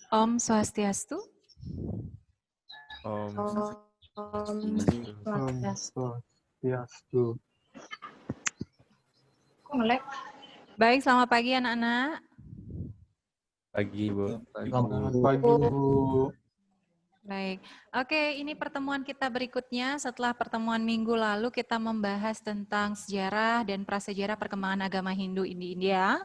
Om Swastiastu. Om Swastiastu. Kok nge-lag? Baik, selamat pagi anak-anak. pagi, Bu. Selamat pagi, Bu. Baik, oke, ini pertemuan kita berikutnya. Setelah pertemuan minggu lalu kita membahas tentang sejarah dan prasejarah perkembangan agama Hindu di India.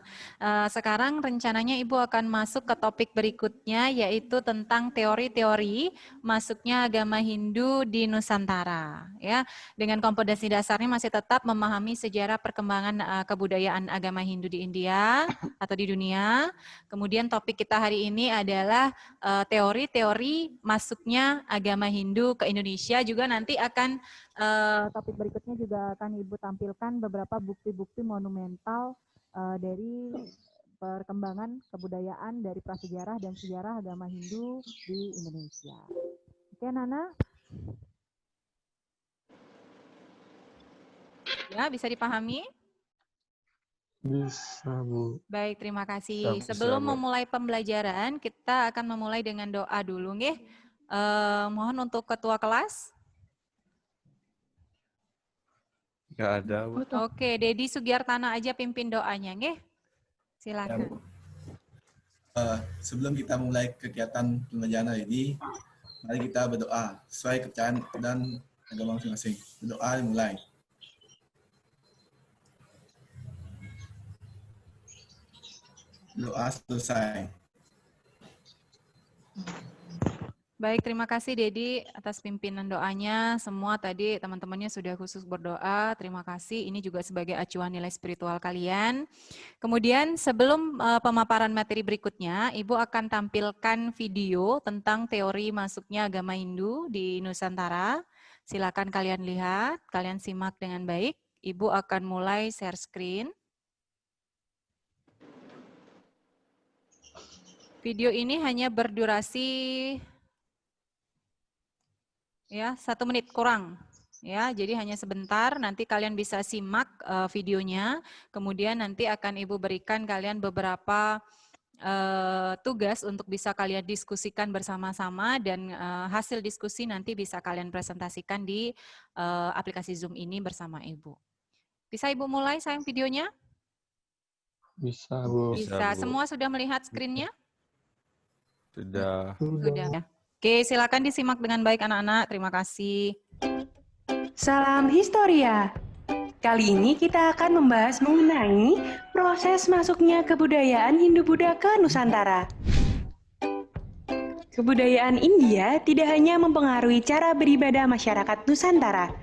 Sekarang rencananya Ibu akan masuk ke topik berikutnya, yaitu tentang teori-teori masuknya agama Hindu di Nusantara. Ya, dengan kompetensi dasarnya masih tetap memahami sejarah perkembangan kebudayaan agama Hindu di India atau di dunia. Kemudian topik kita hari ini adalah teori-teori masuknya agama Hindu ke Indonesia. Juga nanti akan topik berikutnya juga akan Ibu tampilkan beberapa bukti-bukti monumental dari perkembangan kebudayaan dari prasejarah dan sejarah agama Hindu di Indonesia. Oke, Nana? Ya, bisa dipahami? Bisa, Bu. Baik, terima kasih. Bisa, Sebelum Bu. memulai pembelajaran, kita akan memulai dengan doa dulu, nggih. Mohon untuk ketua kelas. Nggak ada, Bu. Oke, Dedi Sugiartana aja pimpin doanya, nggih. Silakan. Sebelum kita mulai kegiatan pembelajaran hari ini, mari kita berdoa sesuai kepercayaan dan agama masing-masing. Berdoa dimulai. Doa selesai. Baik, terima kasih Dedi atas pimpinan doanya. Semua tadi teman-temannya sudah khusus berdoa. Terima kasih. Ini juga sebagai acuan nilai spiritual kalian. Kemudian sebelum pemaparan materi berikutnya, Ibu akan tampilkan video tentang teori masuknya agama Hindu di Nusantara. Silakan kalian lihat, kalian simak dengan baik. Ibu akan mulai share screen. Video ini hanya berdurasi ya 1 menit kurang. Ya, jadi hanya sebentar, nanti kalian bisa simak videonya, kemudian nanti akan Ibu berikan kalian beberapa tugas untuk bisa kalian diskusikan bersama-sama dan hasil diskusi nanti bisa kalian presentasikan di aplikasi Zoom ini bersama Ibu. Bisa Ibu mulai sayang videonya? Bisa, Bu. Bisa. Bu. Semua sudah melihat screen-nya? Sudah. Sudah. Oke, silakan disimak dengan baik anak-anak. Terima kasih. Salam Historia. Kali ini kita akan membahas mengenai proses masuknya kebudayaan Hindu-Buddha ke Nusantara. Kebudayaan India tidak hanya mempengaruhi cara beribadah masyarakat Nusantara,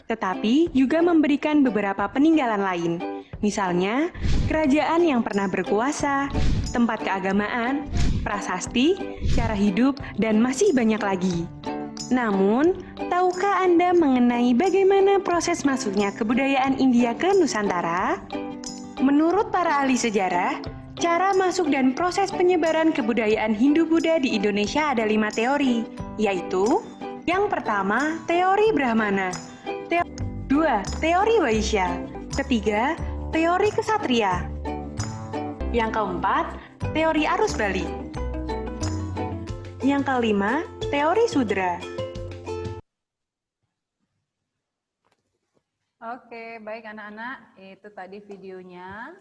tetapi juga memberikan beberapa peninggalan lain. Misalnya, kerajaan yang pernah berkuasa, tempat keagamaan, prasasti, cara hidup, dan masih banyak lagi. Namun, tahukah Anda mengenai bagaimana proses masuknya kebudayaan India ke Nusantara? Menurut para ahli sejarah, cara masuk dan proses penyebaran kebudayaan Hindu-Buddha di Indonesia ada 5 teori, yaitu yang pertama, teori Brahmana, 2. Teori Vaishya, ketiga, teori Ksatria, yang keempat, teori arus balik, yang kelima, teori Sudra. Oke, baik anak-anak, itu tadi videonya.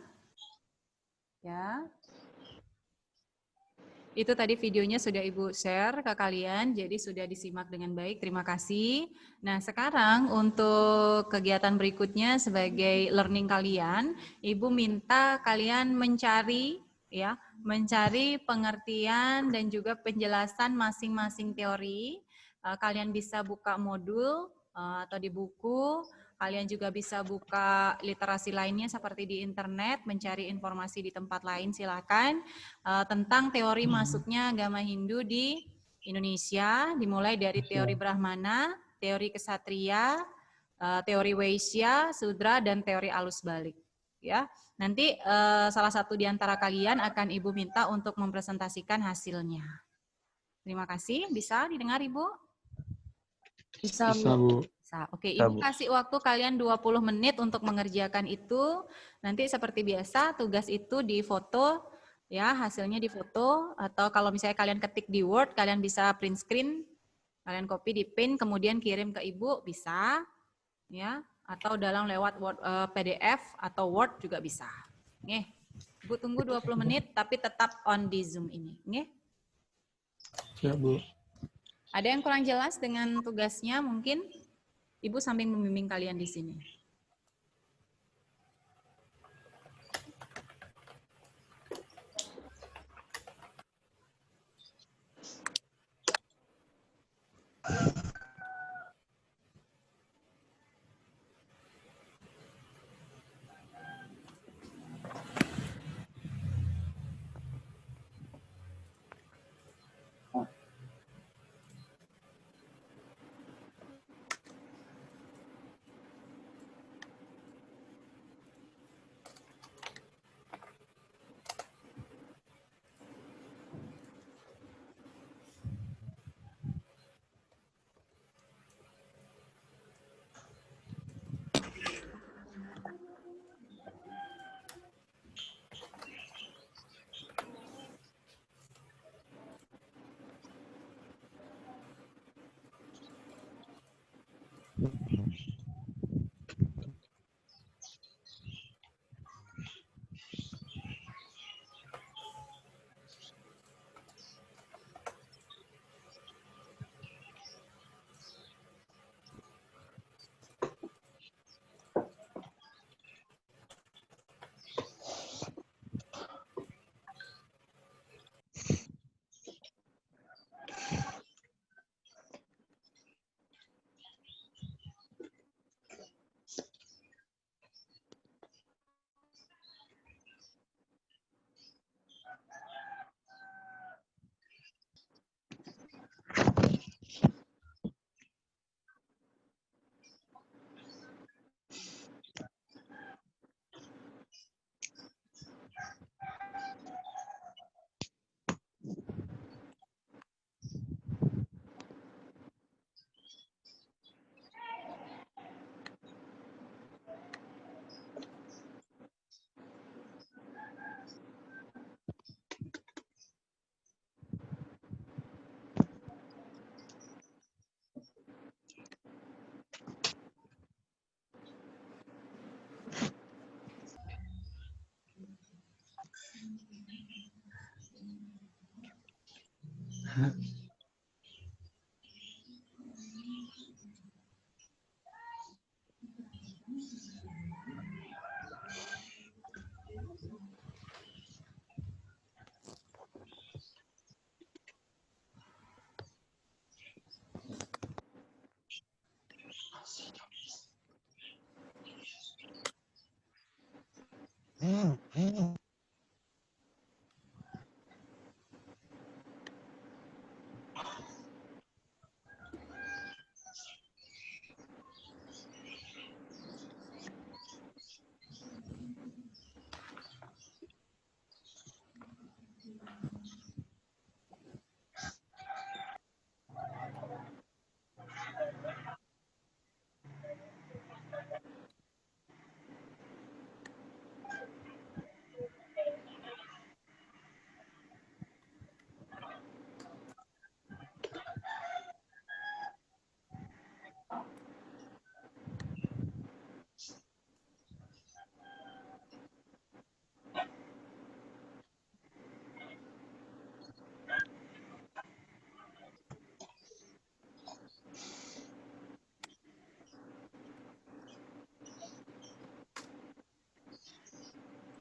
Ya. Itu tadi videonya sudah Ibu share ke kalian, jadi sudah disimak dengan baik. Terima kasih. Nah, sekarang untuk kegiatan berikutnya sebagai learning kalian, Ibu minta kalian mencari pengertian dan juga penjelasan masing-masing teori. Kalian bisa buka modul atau di buku. Kalian juga bisa buka literasi lainnya seperti di internet, mencari informasi di tempat lain silakan. Tentang teori masuknya agama Hindu di Indonesia, dimulai dari teori Brahmana, teori Ksatria, teori Vaishya, Sudra, dan teori alus balik. Ya, nanti salah satu di antara kalian akan Ibu minta untuk mempresentasikan hasilnya. Terima kasih. Bisa didengar Ibu? Bisa, Bu. Oke, Ibu kasih waktu kalian 20 menit untuk mengerjakan itu. Nanti seperti biasa tugas itu difoto Ya, hasilnya difoto, atau kalau misalnya kalian ketik di Word, kalian bisa print screen, kalian copy di pin, kemudian kirim ke Ibu, bisa. Ya, atau dalam lewat Word, PDF atau Word juga bisa. Nggih. Ibu tunggu 20 menit, tapi tetap on di Zoom ini. Nggih. Siap, Bu. Ada yang kurang jelas dengan tugasnya mungkin? Ibu sambil membimbing kalian di sini.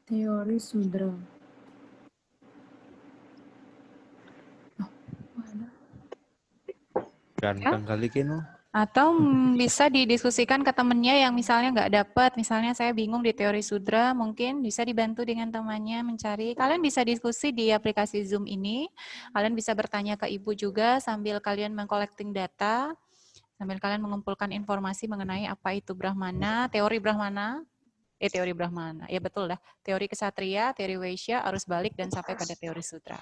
Teori sudra. Ganteng kali Kino. Atau bisa didiskusikan ke temennya yang misalnya nggak dapat, misalnya saya bingung di teori sudra, mungkin bisa dibantu dengan temannya mencari. Kalian bisa diskusi di aplikasi Zoom ini, kalian bisa bertanya ke ibu juga sambil kalian mengcollecting data, sambil kalian mengumpulkan informasi mengenai apa itu Brahmana, teori Brahmana, ya betul dah, teori kesatria, teori Waisya, arus balik, dan sampai pada teori sutra.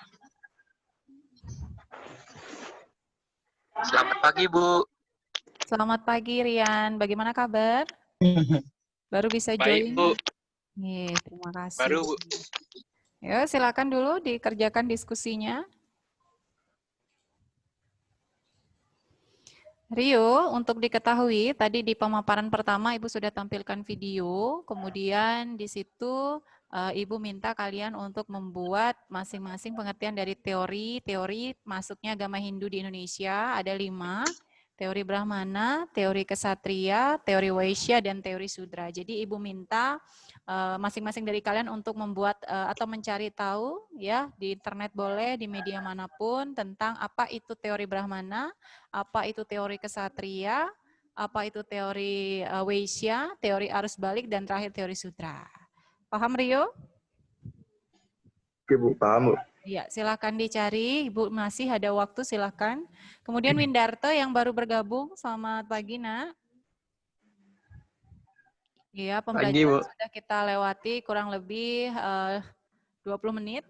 Selamat pagi, Bu. Selamat pagi, Rian. Bagaimana kabar? Baru bisa Baik, join? Bu. Nih, terima kasih. Baru, Bu. Ya, silakan dulu dikerjakan diskusinya. Rio, untuk diketahui, tadi di pemaparan pertama Ibu sudah tampilkan video, kemudian di situ Ibu minta kalian untuk membuat masing-masing pengertian dari teori masuknya agama Hindu di Indonesia, ada 5, teori Brahmana, teori Kesatria, teori Waisya, dan teori Sudra. Jadi Ibu minta masing-masing dari kalian untuk membuat atau mencari tahu ya di internet boleh, di media manapun tentang apa itu teori Brahmana, apa itu teori Kesatria, apa itu teori Waisya, teori arus balik, dan terakhir teori Sudra. Paham Rio? Oke Bu, paham Bu. Ya, silakan dicari. Ibu masih ada waktu, silakan. Kemudian Windarto yang baru bergabung, selamat pagi nak. Iya, pembelajaran sudah kita lewati kurang lebih 20 menit.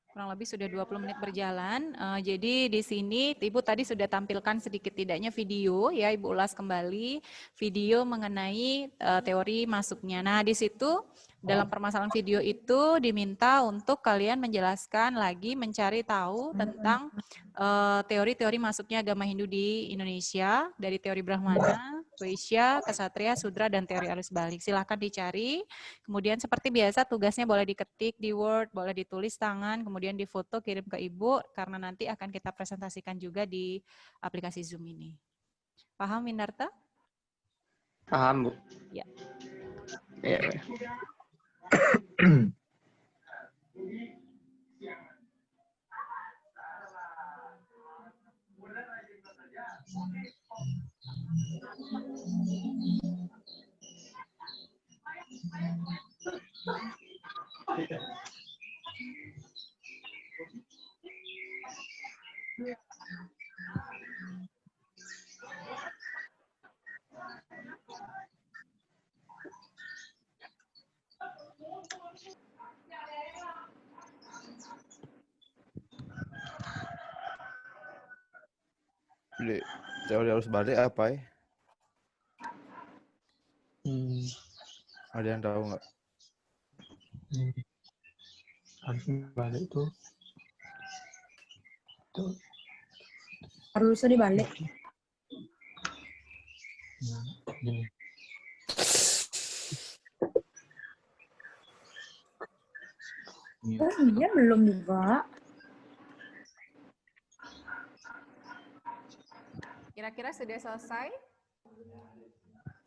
Kurang lebih sudah 20 menit berjalan. Jadi di sini Ibu tadi sudah tampilkan sedikit tidaknya video, ya Ibu ulas kembali video mengenai teori masuknya. Nah di situ dalam permasalahan video itu diminta untuk kalian menjelaskan lagi, mencari tahu tentang teori-teori masuknya agama Hindu di Indonesia, dari teori Brahmana, Waisya, Kesatria, Sudra, dan teori arus balik. Silahkan dicari. Kemudian seperti biasa tugasnya boleh diketik di Word, boleh ditulis tangan, kemudian difoto kirim ke Ibu, karena nanti akan kita presentasikan juga di aplikasi Zoom ini. Paham Windarta? Paham Bu. Ya. Ya. Teori arus balik apa ya? Ada yang tahu nggak? Arus balik itu Arusnya dibalik. Gini. Oh iya, belum juga. Kira-kira sudah selesai?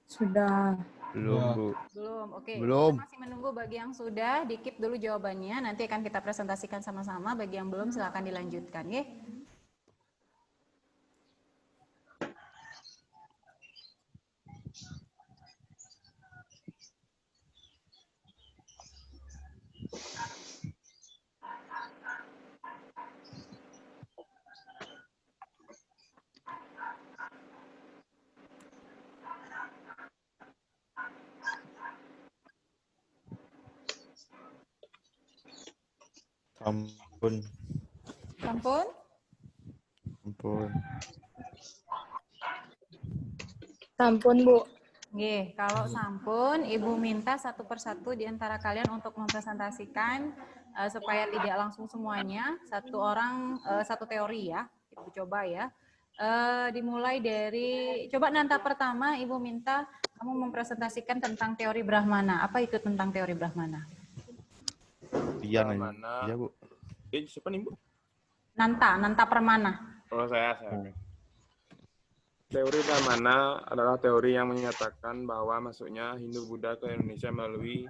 Sudah. Belum Bu. Belum, oke. Belum. Kita masih menunggu bagi yang sudah, di-keep dulu jawabannya. Nanti akan kita presentasikan sama-sama. Bagi yang belum, silakan dilanjutkan. Ya. Ampun. Ampun. Ampun. Sampun, Bu. Nggih, kalau sampun, Ibu minta satu persatu di antara kalian untuk mempresentasikan supaya tidak langsung semuanya, satu orang satu teori ya. Ibu coba ya. Dimulai dari, coba Nanta pertama Ibu minta kamu mempresentasikan tentang teori Brahmana. Apa itu tentang teori Brahmana? Iya, iya Bu. Siapa nih Bu? Nanta Permana. Oh saya. Teori Brahmana adalah teori yang menyatakan bahwa masuknya Hindu-Buddha ke Indonesia melalui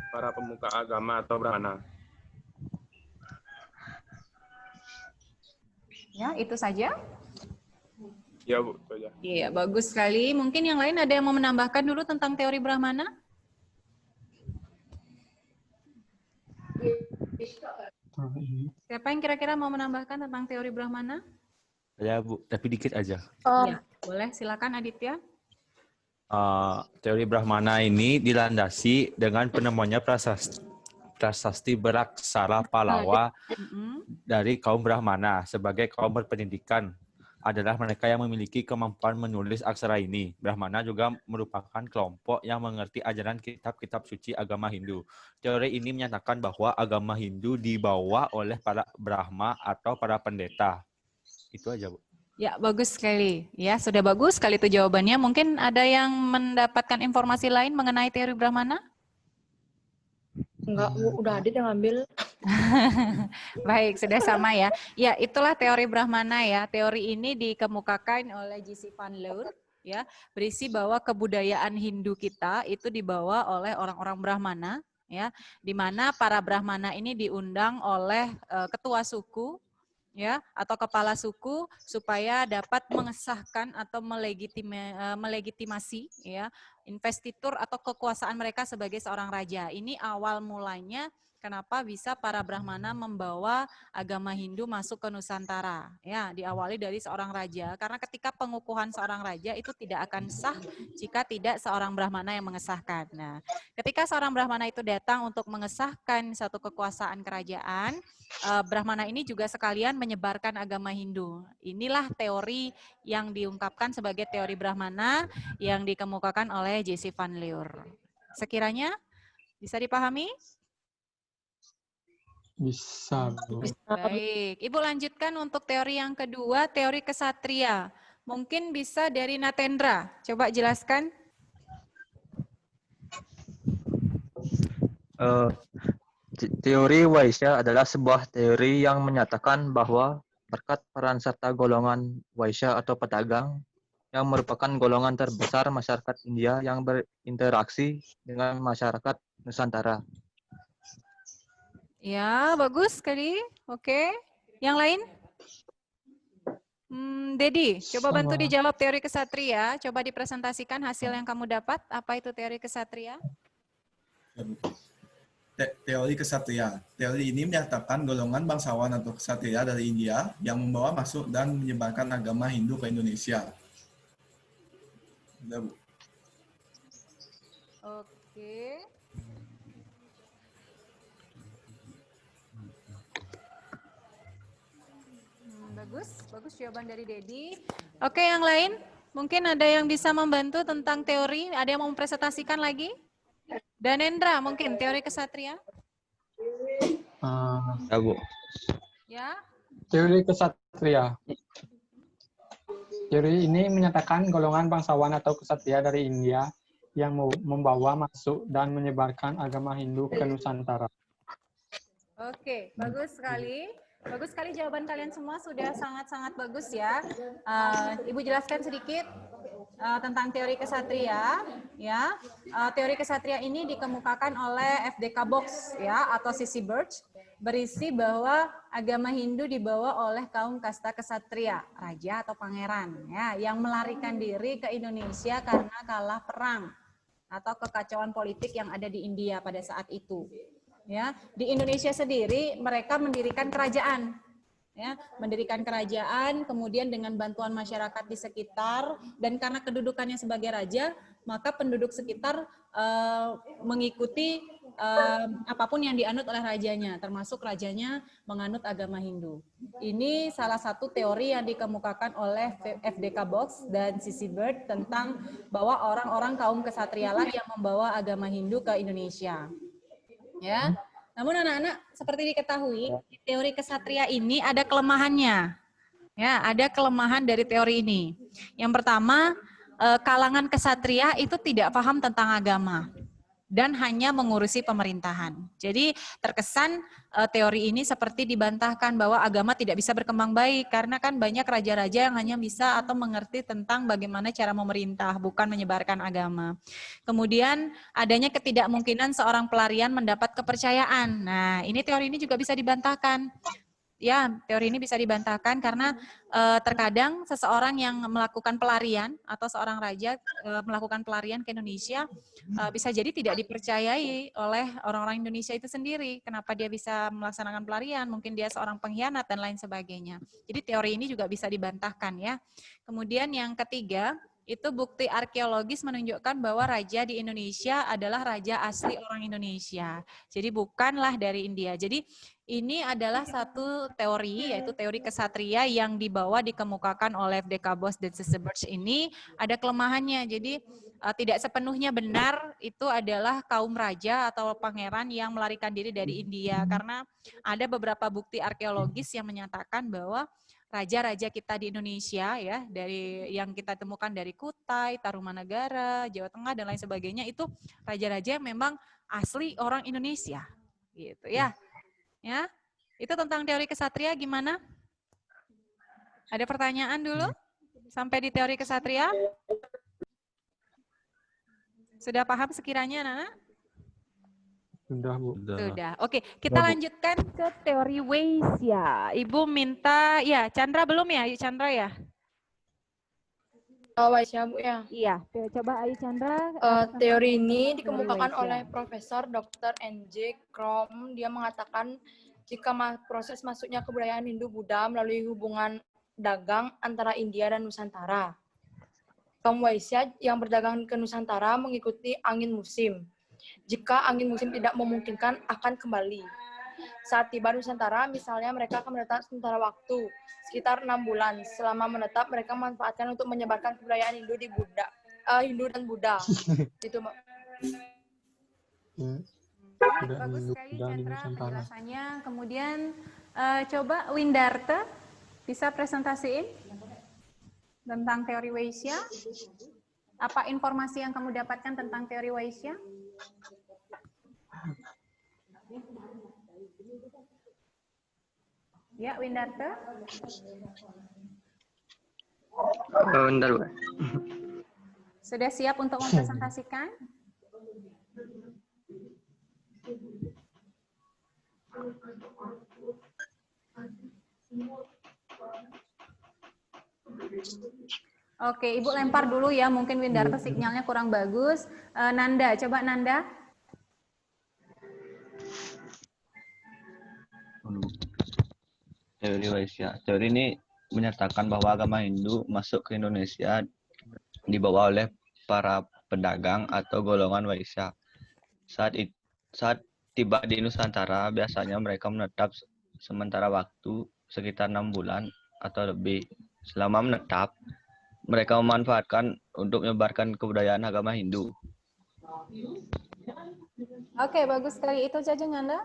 para pemuka agama atau Brahmana. Ya, itu saja. Ya Bu, itu aja. Iya, bagus sekali. Mungkin yang lain ada yang mau menambahkan dulu tentang teori Brahmana? Siapa yang kira-kira mau menambahkan tentang teori Brahmana? Ya Bu, tapi dikit aja. Ya, boleh. Silakan Aditya. Teori Brahmana ini dilandasi dengan penemuannya prasasti beraksara Palawa dari kaum Brahmana sebagai kaum berpendidikan adalah mereka yang memiliki kemampuan menulis aksara ini. Brahmana juga merupakan kelompok yang mengerti ajaran kitab-kitab suci agama Hindu. Teori ini menyatakan bahwa agama Hindu dibawa oleh para Brahma atau para pendeta. Itu aja, Bu. Ya, bagus sekali. Ya, sudah bagus sekali itu jawabannya. Mungkin ada yang mendapatkan informasi lain mengenai teori Brahmana? Enggak, Bu. Udah ada yang ngambil. Baik, sudah sama ya. Ya, itulah teori Brahmana ya. Teori ini dikemukakan oleh J.C. Van Leur ya, berisi bahwa kebudayaan Hindu kita itu dibawa oleh orang-orang Brahmana ya, di mana para Brahmana ini diundang oleh ketua suku ya atau kepala suku supaya dapat mengesahkan atau melegitimasi ya investitur atau kekuasaan mereka sebagai seorang raja. Ini awal mulanya kenapa bisa para Brahmana membawa agama Hindu masuk ke Nusantara. Ya, diawali dari seorang raja. Karena ketika pengukuhan seorang raja itu tidak akan sah jika tidak seorang Brahmana yang mengesahkan. Nah, ketika seorang Brahmana itu datang untuk mengesahkan satu kekuasaan kerajaan, Brahmana ini juga sekalian menyebarkan agama Hindu. Inilah teori yang diungkapkan sebagai teori Brahmana yang dikemukakan oleh J.C. Van Leur. Sekiranya bisa dipahami? Bisa, Bu. Baik, Ibu lanjutkan untuk teori yang kedua, teori kesatria. Mungkin bisa dari Natendra, coba jelaskan. Teori Waisya adalah sebuah teori yang menyatakan bahwa berkat peran serta golongan Waisya atau pedagang yang merupakan golongan terbesar masyarakat India yang berinteraksi dengan masyarakat Nusantara. Ya, bagus sekali. Oke. Yang lain? Dedi, coba bantu dijawab teori kesatria. Coba dipresentasikan hasil yang kamu dapat. Apa itu teori kesatria? Teori kesatria. Teori ini menyatakan golongan bangsawan atau kesatria dari India yang membawa masuk dan menyebarkan agama Hindu ke Indonesia. Udah, Bu. Oke. Bagus jawaban dari Dedi. Oke, yang lain? Mungkin ada yang bisa membantu tentang teori? Ada yang mau mempresentasikan lagi? Danendra, mungkin teori kesatria? Ya, Bu. Ya. Teori kesatria. Teori ini menyatakan golongan bangsawan atau kesatria dari India yang membawa masuk dan menyebarkan agama Hindu ke Nusantara. Oke, bagus sekali. Bagus sekali jawaban kalian semua, sudah sangat-sangat bagus ya. Ibu jelaskan sedikit tentang teori kesatria. Ya, teori kesatria ini dikemukakan oleh FDK Box ya atau C.C. Birch, berisi bahwa agama Hindu dibawa oleh kaum kasta kesatria, raja atau pangeran, ya, yang melarikan diri ke Indonesia karena kalah perang atau kekacauan politik yang ada di India pada saat itu. Ya, di Indonesia sendiri mereka mendirikan kerajaan, ya, mendirikan kerajaan, kemudian dengan bantuan masyarakat di sekitar, dan karena kedudukannya sebagai raja, maka penduduk sekitar mengikuti apapun yang dianut oleh rajanya, termasuk rajanya menganut agama Hindu. Ini salah satu teori yang dikemukakan oleh FDK Box dan C.C. Birch tentang bahwa orang-orang kaum kesatria lah yang membawa agama Hindu ke Indonesia. Ya, namun anak-anak seperti diketahui teori kesatria ini ada kelemahannya. Ya, ada kelemahan dari teori ini. Yang pertama, kalangan kesatria itu tidak paham tentang agama dan hanya mengurusi pemerintahan. Jadi terkesan teori ini seperti dibantahkan bahwa agama tidak bisa berkembang baik karena kan banyak raja-raja yang hanya bisa atau mengerti tentang bagaimana cara memerintah, bukan menyebarkan agama. Kemudian adanya ketidakmungkinan seorang pelarian mendapat kepercayaan. Nah, ini teori ini juga bisa dibantahkan. Ya, teori ini bisa dibantahkan karena terkadang seseorang yang melakukan pelarian atau seorang raja melakukan pelarian ke Indonesia bisa jadi tidak dipercayai oleh orang-orang Indonesia itu sendiri. Kenapa dia bisa melaksanakan pelarian? Mungkin dia seorang pengkhianat dan lain sebagainya. Jadi teori ini juga bisa dibantahkan ya. Kemudian yang ketiga, itu bukti arkeologis menunjukkan bahwa raja di Indonesia adalah raja asli orang Indonesia. Jadi bukanlah dari India. Jadi ini adalah satu teori, yaitu teori kesatria yang dibawa dikemukakan oleh FDK Bos dan Sisebers ini ada kelemahannya. Jadi tidak sepenuhnya benar itu adalah kaum raja atau pangeran yang melarikan diri dari India. Karena ada beberapa bukti arkeologis yang menyatakan bahwa raja-raja kita di Indonesia ya, dari yang kita temukan dari Kutai, Tarumanagara, Jawa Tengah dan lain sebagainya itu raja-raja yang memang asli orang Indonesia. Gitu ya. Ya. Itu tentang teori kesatria gimana? Ada pertanyaan dulu? Sampai di teori kesatria? Sudah paham sekiranya, Nana? Sudah, Bu. Sudah. Oke, kita lanjutkan ke teori Waisya. Ibu minta, ya Chandra belum ya? Ayu Chandra ya? Waisya, Bu ya. Iya, coba Ayu Chandra. Teori ini dikemukakan Waisya. oleh Profesor Dr. N.J. Krom. Dia mengatakan jika proses masuknya kebudayaan Hindu-Buddha melalui hubungan dagang antara India dan Nusantara. Kaum Waisya yang berdagang ke Nusantara mengikuti angin musim. Jika angin musim tidak memungkinkan, akan kembali. Saat tiba Nusantara, misalnya mereka akan menetap sementara waktu, sekitar 6 bulan. Selama menetap, mereka memanfaatkan untuk menyebarkan kebudayaan Hindu di Hindu dan Buddha. Itu, Mbak. Bagus sekali Chandra penjelasannya. Kemudian coba Windarta bisa presentasiin tentang teori Waisya. Apa informasi yang kamu dapatkan tentang teori Waisya? Ya, Windarta. Bentar, Bu. Sudah siap untuk mempresentasikan? Oke, Ibu lempar dulu ya, mungkin Windarta sinyalnya kurang bagus. Nanda, coba Nanda. Teori Waisya. Teori ini menyatakan bahwa agama Hindu masuk ke Indonesia dibawa oleh para pedagang atau golongan Waisya. Saat tiba di Nusantara, biasanya mereka menetap sementara waktu sekitar 6 bulan atau lebih. Selama menetap, mereka memanfaatkan untuk menyebarkan kebudayaan agama Hindu. Oke, bagus sekali. Itu saja, Nanda.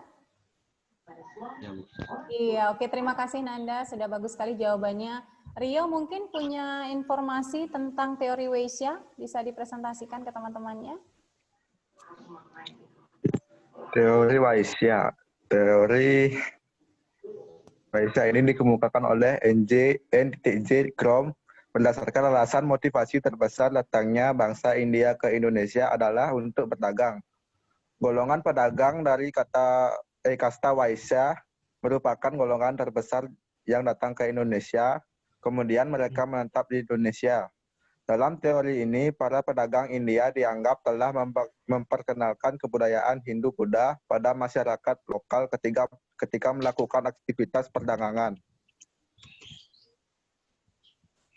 Ya, Bu. Iya, oke. Terima kasih, Nanda. Sudah bagus sekali jawabannya. Rio mungkin punya informasi tentang teori Waisya, bisa dipresentasikan ke teman-temannya. Teori Waisya. Teori Waisya ini dikemukakan oleh N.J. Krom berdasarkan alasan motivasi terbesar datangnya bangsa India ke Indonesia adalah untuk berdagang. Golongan pedagang dari kasta Waisya merupakan golongan terbesar yang datang ke Indonesia, kemudian mereka menetap di Indonesia. Dalam teori ini, para pedagang India dianggap telah memperkenalkan kebudayaan Hindu-Buddha pada masyarakat lokal ketika melakukan aktivitas perdagangan.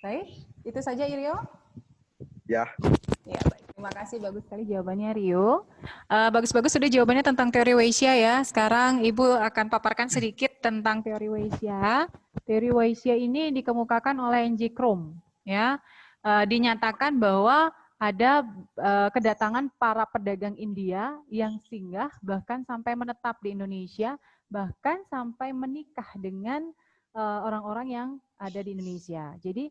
Baik, itu saja Rio. Ya. Ya, baik. Terima kasih, bagus sekali jawabannya Rio. Bagus-bagus sudah jawabannya tentang teori Waisya ya. Sekarang Ibu akan paparkan sedikit tentang teori Waisya. Teori Waisya ini dikemukakan oleh N.J. Krom, ya. Dinyatakan bahwa ada kedatangan para pedagang India yang singgah bahkan sampai menetap di Indonesia, bahkan sampai menikah dengan orang-orang yang ada di Indonesia. Jadi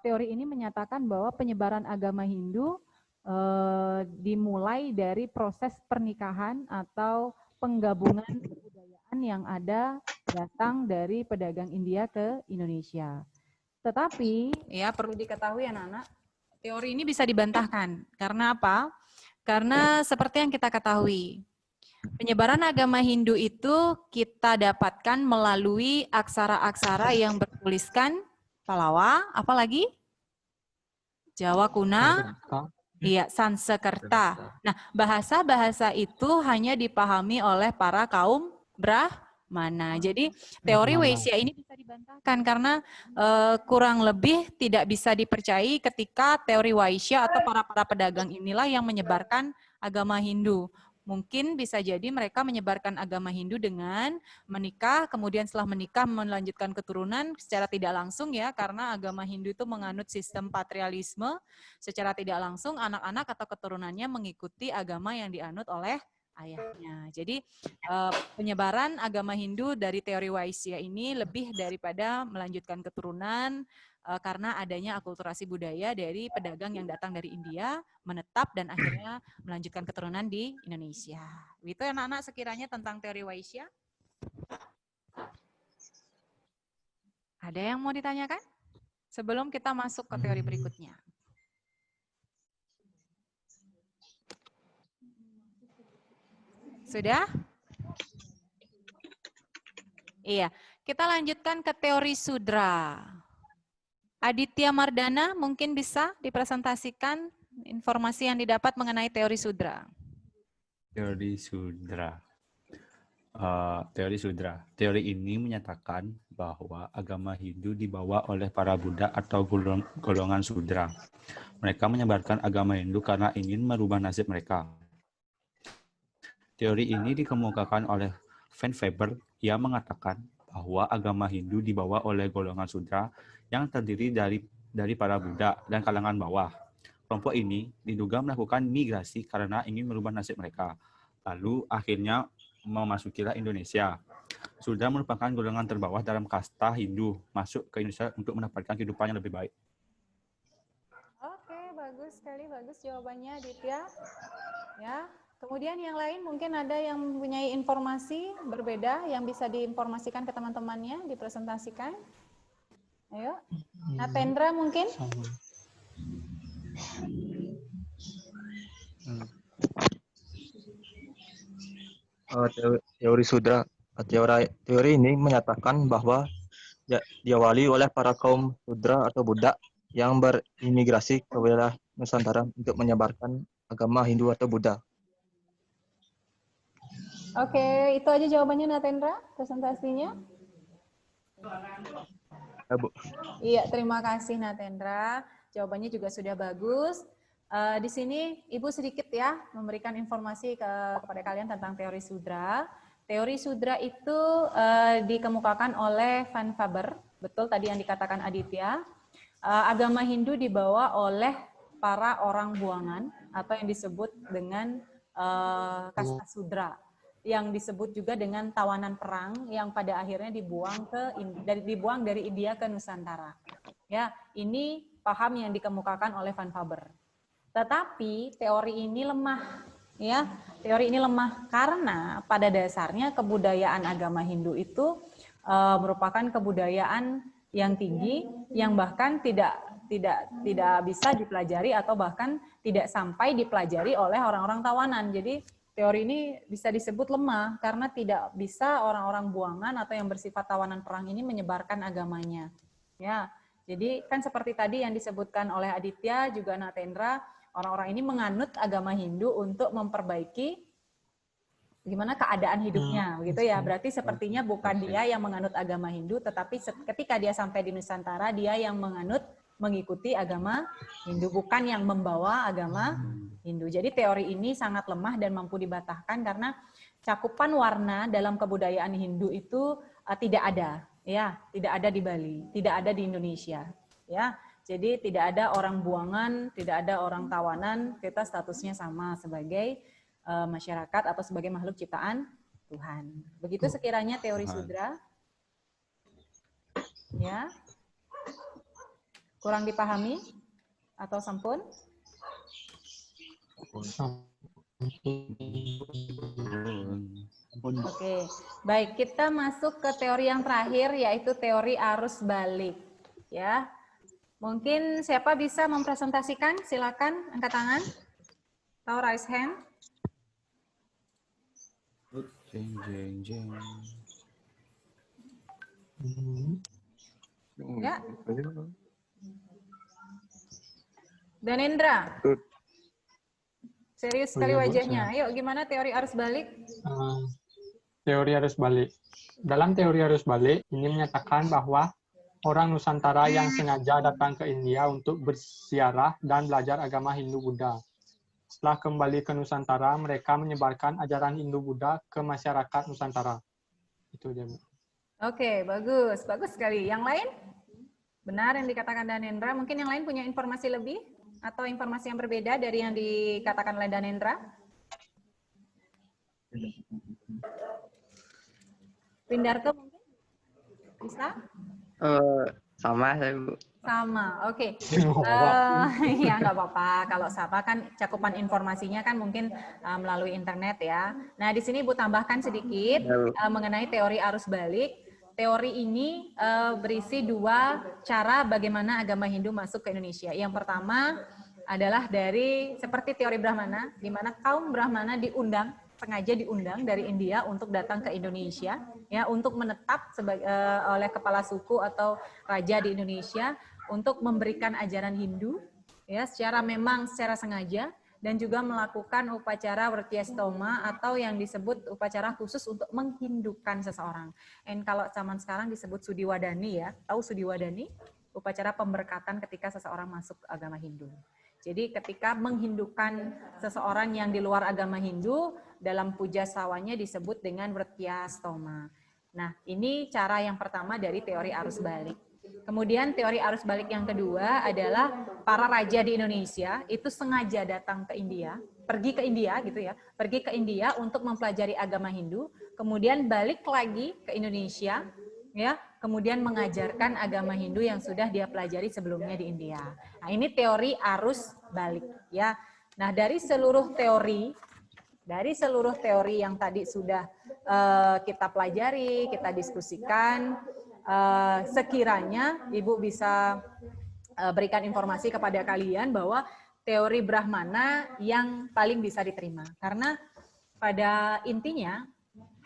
teori ini menyatakan bahwa penyebaran agama Hindu dimulai dari proses pernikahan atau penggabungan kebudayaan yang ada datang dari pedagang India ke Indonesia. Tetapi ya perlu diketahui anak-anak, teori ini bisa dibantahkan. Karena apa? Karena seperti yang kita ketahui, penyebaran agama Hindu itu kita dapatkan melalui aksara-aksara yang bertuliskan Palawa, apalagi? Jawa kuna, iya, Sanskerta. Nah, bahasa-bahasa itu hanya dipahami oleh para kaum mana. Jadi teori Mana. Weissia ini bisa dibantahkan karena kurang lebih tidak bisa dipercayai ketika teori Weissia atau para pedagang inilah yang menyebarkan agama Hindu. Mungkin bisa jadi mereka menyebarkan agama Hindu dengan menikah, kemudian setelah menikah melanjutkan keturunan secara tidak langsung ya, karena agama Hindu itu menganut sistem patrialisme, secara tidak langsung anak-anak atau keturunannya mengikuti agama yang dianut oleh ayahnya. Jadi penyebaran agama Hindu dari teori Weissia ini lebih daripada melanjutkan keturunan karena adanya akulturasi budaya dari pedagang yang datang dari India, menetap dan akhirnya melanjutkan keturunan di Indonesia. Itu anak-anak sekiranya tentang teori Weissia. Ada yang mau ditanyakan? Sebelum kita masuk ke teori berikutnya. Sudah? Iya, kita lanjutkan ke teori Sudra. Aditya Mardana mungkin bisa dipresentasikan informasi yang didapat mengenai teori Sudra. Teori Sudra. Teori ini menyatakan bahwa agama Hindu dibawa oleh para Buddha atau golongan Sudra. Mereka menyebarkan agama Hindu karena ingin merubah nasib mereka. Teori ini dikemukakan oleh Van Faber yang mengatakan bahwa agama Hindu dibawa oleh golongan Sudra yang terdiri dari para Buddha dan kalangan bawah. Kelompok ini diduga melakukan migrasi karena ingin merubah nasib mereka. Lalu akhirnya memasukilah Indonesia. Sudra merupakan golongan terbawah dalam kasta Hindu masuk ke Indonesia untuk mendapatkan kehidupan yang lebih baik. Oke, bagus sekali, bagus jawabannya Aditya. Ya. Kemudian yang lain mungkin ada yang mempunyai informasi berbeda yang bisa diinformasikan ke teman-temannya, dipresentasikan. Ayo, Natendra mungkin? Teori Sudra. Teori ini menyatakan bahwa diawali oleh para kaum Sudra atau Buddha yang berimigrasi ke wilayah Nusantara untuk menyebarkan agama Hindu atau Buddha. Oke, itu aja jawabannya Natendra, presentasinya. Ya, Bu. Iya, terima kasih Natendra. Jawabannya juga sudah bagus. Di sini Ibu sedikit ya memberikan informasi kepada kalian tentang teori Sudra. Teori Sudra itu dikemukakan oleh Van Faber, betul tadi yang dikatakan Aditya. Agama Hindu dibawa oleh para orang buangan atau yang disebut dengan kasta Sudra, yang disebut juga dengan tawanan perang yang pada akhirnya dibuang dari India ke Nusantara. Ya, ini paham yang dikemukakan oleh Van Faber. Tetapi teori ini lemah, ya. Teori ini lemah karena pada dasarnya kebudayaan agama Hindu itu merupakan kebudayaan yang tinggi, yang bahkan tidak bisa dipelajari atau bahkan tidak sampai dipelajari oleh orang-orang tawanan. Jadi teori ini bisa disebut lemah karena tidak bisa orang-orang buangan atau yang bersifat tawanan perang ini menyebarkan agamanya. Ya, jadi kan seperti tadi yang disebutkan oleh Aditya juga Natendra, orang-orang ini menganut agama Hindu untuk memperbaiki gimana keadaan hidupnya, begitu ya. Berarti sepertinya bukan dia yang menganut agama Hindu, tetapi ketika dia sampai di Nusantara, dia yang mengikuti agama Hindu, bukan yang membawa agama Hindu. Jadi teori ini sangat lemah dan mampu dibantahkan karena cakupan warna dalam kebudayaan Hindu itu tidak ada, ya, tidak ada di Bali, tidak ada di Indonesia, ya. Jadi tidak ada orang buangan, tidak ada orang tawanan, kita statusnya sama sebagai masyarakat atau sebagai makhluk ciptaan Tuhan. Begitu sekiranya teori Sudra. Ya. Kurang dipahami atau sampun? Oke, baik, kita masuk ke teori yang terakhir yaitu teori arus balik. Ya. Mungkin siapa bisa mempresentasikan? Silakan angkat tangan. Atau raise hand. Jeng jeng jeng. Ya. Danendra. Serius sekali wajahnya. Ayo, gimana teori arus balik? teori arus balik. Dalam teori arus balik, ini menyatakan bahwa orang Nusantara yang sengaja datang ke India untuk berziarah dan belajar agama Hindu-Buddha. Setelah kembali ke Nusantara, mereka menyebarkan ajaran Hindu-Buddha ke masyarakat Nusantara. Itu dia, Bu. Oke, bagus. Bagus sekali. Yang lain? Benar yang dikatakan Danendra. Mungkin yang lain punya informasi lebih? Atau informasi yang berbeda dari yang dikatakan oleh Danendra? Windarto mungkin? Bisa? Sama saya, Bu. Sama, oke. Ya nggak apa-apa. Kalau sama kan cakupan informasinya kan mungkin melalui internet ya. Nah di sini Ibu tambahkan sedikit mengenai teori arus balik. Teori ini berisi dua cara bagaimana agama Hindu masuk ke Indonesia. Yang pertama adalah dari seperti teori Brahmana, di mana kaum Brahmana sengaja diundang dari India untuk datang ke Indonesia, ya, untuk menetap oleh kepala suku atau raja di Indonesia untuk memberikan ajaran Hindu, ya, secara sengaja, dan juga melakukan upacara Wertyastoma atau yang disebut upacara khusus untuk menghindukan seseorang. Dan kalau zaman sekarang disebut Sudiwadani ya, tahu Sudiwadani? Upacara pemberkatan ketika seseorang masuk agama Hindu. Jadi ketika menghindukan seseorang yang di luar agama Hindu, dalam puja sawanya disebut dengan Wertyastoma. Nah, ini cara yang pertama dari teori arus balik. Kemudian teori arus balik yang kedua adalah para raja di Indonesia itu sengaja datang ke India, pergi ke India untuk mempelajari agama Hindu, kemudian balik lagi ke Indonesia, ya, kemudian mengajarkan agama Hindu yang sudah dia pelajari sebelumnya di India. Nah, ini teori arus balik, ya. Nah, dari seluruh teori yang tadi sudah kita pelajari, kita diskusikan, sekiranya Ibu bisa berikan informasi kepada kalian bahwa teori Brahmana yang paling bisa diterima. Karena pada intinya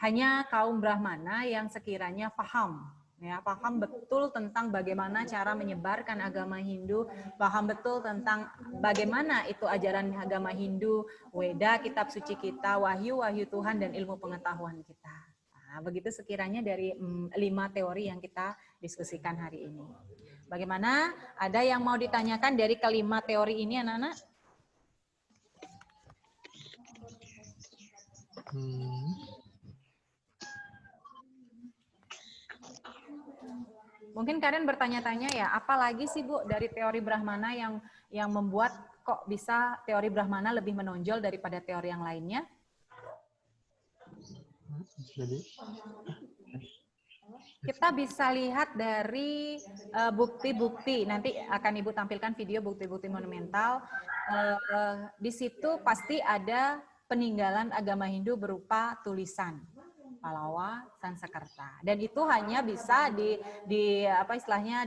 hanya kaum Brahmana yang sekiranya paham betul tentang bagaimana cara menyebarkan agama Hindu, paham betul tentang bagaimana itu ajaran agama Hindu, Weda, kitab suci kita, wahyu Tuhan, dan ilmu pengetahuan kita. Nah, begitu sekiranya dari 5 teori yang kita diskusikan hari ini. Bagaimana? Ada yang mau ditanyakan dari kelima teori ini, anak-anak? Mungkin kalian bertanya-tanya ya, apa lagi sih Bu dari teori Brahmana yang membuat kok bisa teori Brahmana lebih menonjol daripada teori yang lainnya? Jadi kita bisa lihat dari bukti-bukti, nanti akan Ibu tampilkan video bukti-bukti monumental. Di situ pasti ada peninggalan agama Hindu berupa tulisan, Palawa, Sansekerta. Dan itu hanya bisa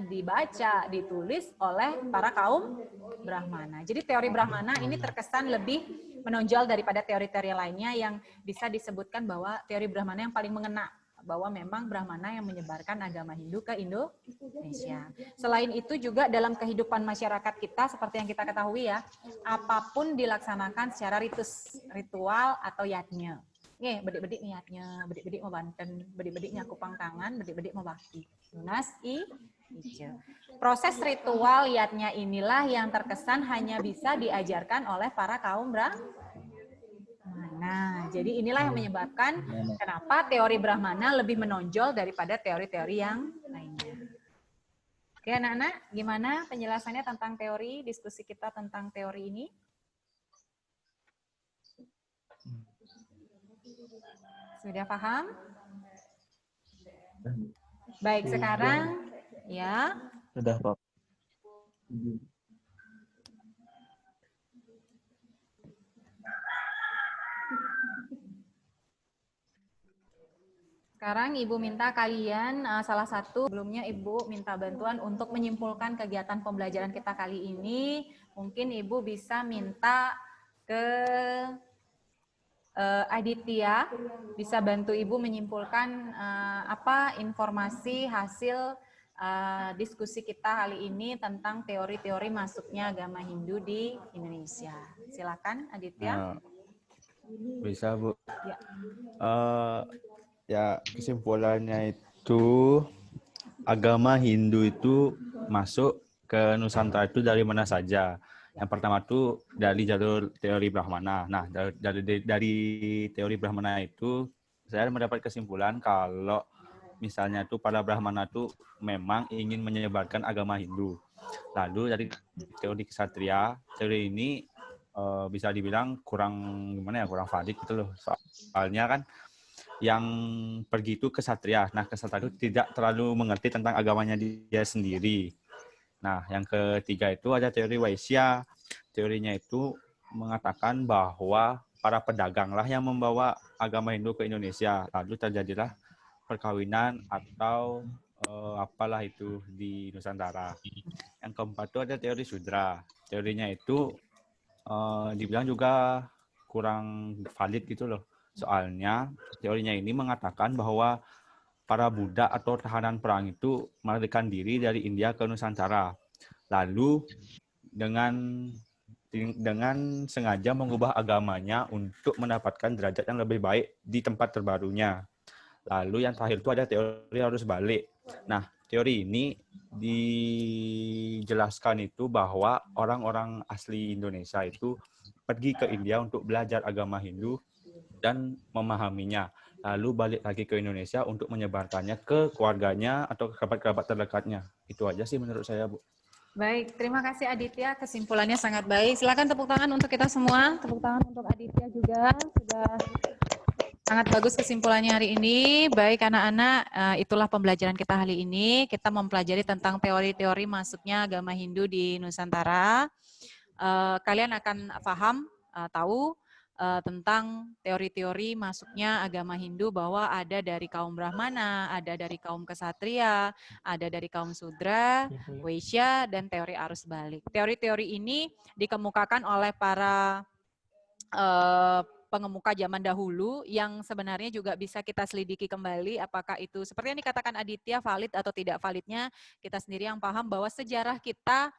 dibaca, ditulis oleh para kaum Brahmana. Jadi teori Brahmana ini terkesan lebih menonjol daripada teori-teori lainnya yang bisa disebutkan bahwa teori Brahmana yang paling mengena, bahwa memang Brahmana yang menyebarkan agama Hindu ke Indonesia. Selain itu juga dalam kehidupan masyarakat kita, seperti yang kita ketahui ya, apapun dilaksanakan secara ritual atau yatnya. Nih, bedik-bedik niatnya, bedik-bedik mau banten, bedik-bedik nyakupang tangan, bedik-bedik mau bakti. Lunas ijo. Proses ritual yatnya inilah yang terkesan hanya bisa diajarkan oleh para kaum Brahmana. Jadi inilah yang menyebabkan kenapa teori Brahmana lebih menonjol daripada teori-teori yang lainnya. Oke anak-anak, gimana penjelasannya tentang teori, diskusi kita tentang teori ini? Sudah paham? Baik, sekarang ya. Sudah, Pak. Sekarang Ibu minta kalian salah satu, sebelumnya Ibu minta bantuan untuk menyimpulkan kegiatan pembelajaran kita kali ini. Mungkin Ibu bisa minta ke Aditya, bisa bantu Ibu menyimpulkan apa informasi hasil diskusi kita kali ini tentang teori-teori masuknya agama Hindu di Indonesia. Silakan Aditya. Bisa Bu. Ya. Ya, kesimpulannya itu agama Hindu itu masuk ke Nusantara itu dari mana saja. Yang pertama itu dari jalur teori Brahmana. Nah, dari teori Brahmana itu saya mendapat kesimpulan kalau misalnya itu para Brahmana itu memang ingin menyebarkan agama Hindu. Lalu dari teori kesatria, teori ini bisa dibilang kurang valid gitu loh. Soalnya kan yang pergi itu kesatria. Nah, kesatria itu tidak terlalu mengerti tentang agamanya dia sendiri. Nah, yang ketiga itu ada teori Waisya. Teorinya itu mengatakan bahwa para pedaganglah yang membawa agama Hindu ke Indonesia. Lalu terjadilah perkawinan atau apalah itu di Nusantara. Yang keempat itu ada teori Sudra. Teorinya itu dibilang juga kurang valid gitu loh. Soalnya teorinya ini mengatakan bahwa para Buddha atau tahanan perang itu melarikan diri dari India ke Nusantara. Lalu dengan sengaja mengubah agamanya untuk mendapatkan derajat yang lebih baik di tempat terbarunya. Lalu yang terakhir itu ada teori arus balik. Nah, teori ini dijelaskan itu bahwa orang-orang asli Indonesia itu pergi ke India untuk belajar agama Hindu dan memahaminya. Lalu balik lagi ke Indonesia untuk menyebarkannya ke keluarganya atau kerabat-kerabat terdekatnya. Itu aja sih menurut saya, Bu. Baik, terima kasih Aditya. Kesimpulannya sangat baik. Silakan tepuk tangan untuk kita semua. Tepuk tangan untuk Aditya juga. Sudah sangat bagus kesimpulannya hari ini. Baik anak-anak, itulah pembelajaran kita hari ini. Kita mempelajari tentang teori-teori masuknya agama Hindu di Nusantara. Kalian akan paham, tahu tentang teori-teori masuknya agama Hindu bahwa ada dari kaum Brahmana, ada dari kaum Kesatria, ada dari kaum Sudra, Waisya, dan teori arus balik. Teori-teori ini dikemukakan oleh para pengemuka zaman dahulu yang sebenarnya juga bisa kita selidiki kembali apakah itu seperti yang dikatakan Aditya valid atau tidak validnya, kita sendiri yang paham bahwa sejarah kita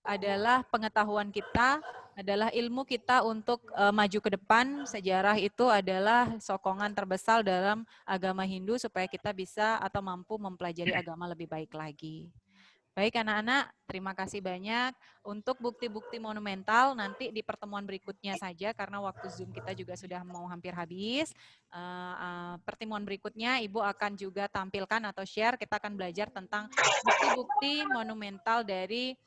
adalah pengetahuan kita, adalah ilmu kita untuk maju ke depan. Sejarah itu adalah sokongan terbesar dalam agama Hindu supaya kita bisa atau mampu mempelajari agama lebih baik lagi. Baik anak-anak, terima kasih banyak. Untuk bukti-bukti monumental nanti di pertemuan berikutnya saja karena waktu Zoom kita juga sudah mau hampir habis. Pertemuan berikutnya Ibu akan juga tampilkan atau share, kita akan belajar tentang bukti-bukti monumental dari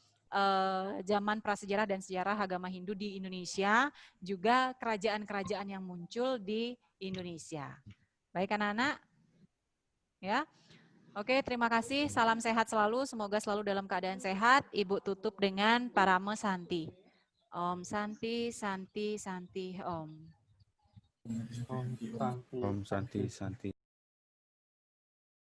zaman prasejarah dan sejarah agama Hindu di Indonesia, juga kerajaan-kerajaan yang muncul di Indonesia. Baik anak-anak, ya. Oke, terima kasih. Salam sehat selalu. Semoga selalu dalam keadaan sehat. Ibu tutup dengan Parama Santi. Om Santi, Santi, Santi, Om. Om Santi, Om Santi, Santi.